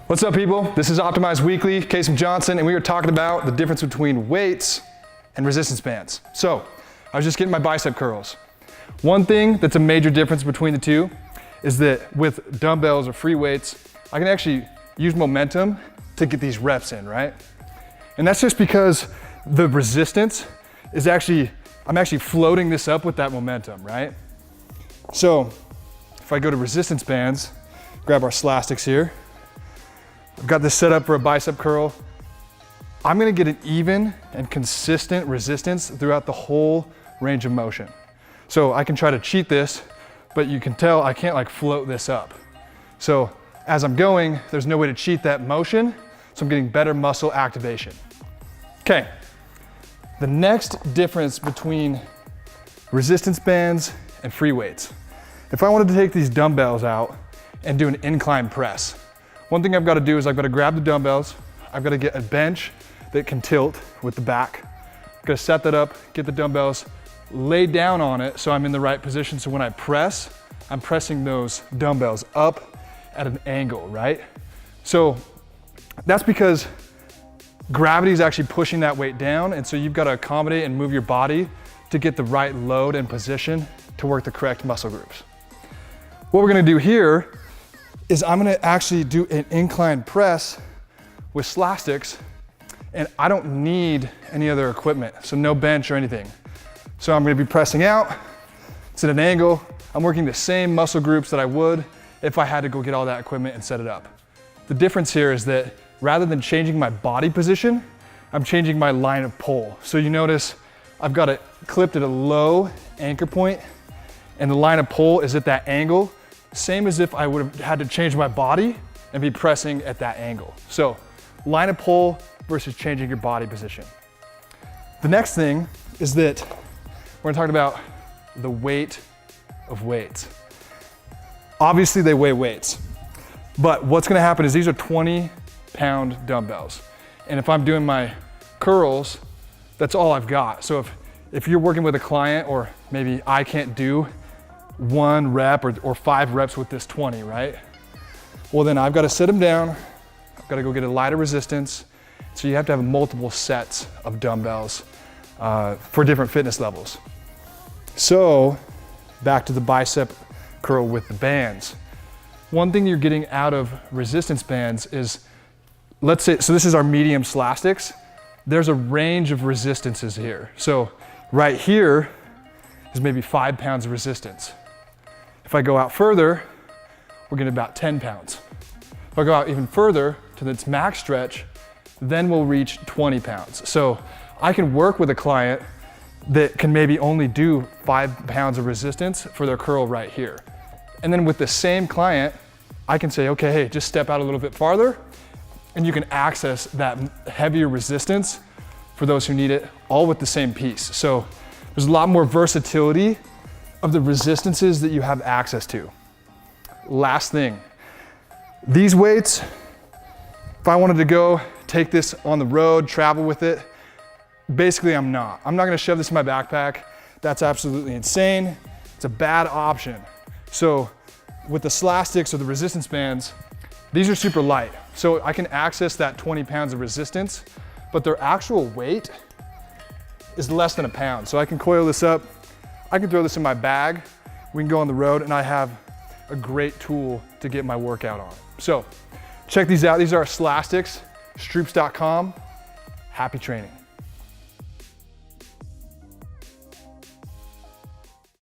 What's up, people? This is Optimized Weekly, Casey Johnson, and we are talking about the difference between weights and resistance bands. So, I was just getting my bicep curls. One thing that's a major difference between the two is that with dumbbells or free weights, I can actually use momentum to get these reps in, right? And that's just because the resistance is I'm actually floating this up with that momentum, right? So, if I go to resistance bands, grab our Slastix here, I've got this set up for a bicep curl. I'm gonna get an even and consistent resistance throughout the whole range of motion. So I can try to cheat this, but you can tell I can't like float this up. So as I'm going, there's no way to cheat that motion, so I'm getting better muscle activation. Okay, the next difference between resistance bands and free weights. If I wanted to take these dumbbells out and do an incline press, one thing I've got to do is I've got to grab the dumbbells, I've got to get a bench that can tilt with the back. I've got to set that up, get the dumbbells, lay down on it so I'm in the right position, so when I press, I'm pressing those dumbbells up at an angle, right? So that's because gravity is actually pushing that weight down, and so you've got to accommodate and move your body to get the right load and position to work the correct muscle groups. What we're gonna do here is I'm gonna actually do an incline press with Slastix, and I don't need any other equipment, so no bench or anything. So I'm gonna be pressing out, it's at an angle, I'm working the same muscle groups that I would if I had to go get all that equipment and set it up. The difference here is that rather than changing my body position, I'm changing my line of pull. So you notice I've got it clipped at a low anchor point, and the line of pull is at that angle, same as if I would have had to change my body and be pressing at that angle. So line of pull versus changing your body position. The next thing is that we're gonna talk about the weight of weights. Obviously they weigh weights, but what's gonna happen is these are 20-pound dumbbells. And if I'm doing my curls, that's all I've got. So if you're working with a client, or maybe I can't do 1 rep or 5 reps with this 20, right? Well, then I've got to sit them down. I've got to go get a lighter resistance. So you have to have multiple sets of dumbbells for different fitness levels. So back to the bicep curl with the bands. One thing you're getting out of resistance bands is, let's say, so this is our medium Slastix. There's a range of resistances here. So right here is maybe 5 pounds of resistance. If I go out further, we're getting about 10 pounds. If I go out even further to its max stretch, then we'll reach 20 pounds. So I can work with a client that can maybe only do 5 pounds of resistance for their curl right here. And then with the same client, I can say, okay, hey, just step out a little bit farther, and you can access that heavier resistance for those who need it, all with the same piece. So there's a lot more versatility of the resistances that you have access to. Last thing, these weights, if I wanted to go take this on the road, travel with it, basically I'm not gonna shove this in my backpack. That's absolutely insane. It's a bad option. So with the Slastix or the resistance bands, these are super light. So I can access that 20 pounds of resistance, but their actual weight is less than a pound. So I can coil this up, I can throw this in my bag, we can go on the road, and I have a great tool to get my workout on. So check these out. These are Slastix, stroops.com. Happy training.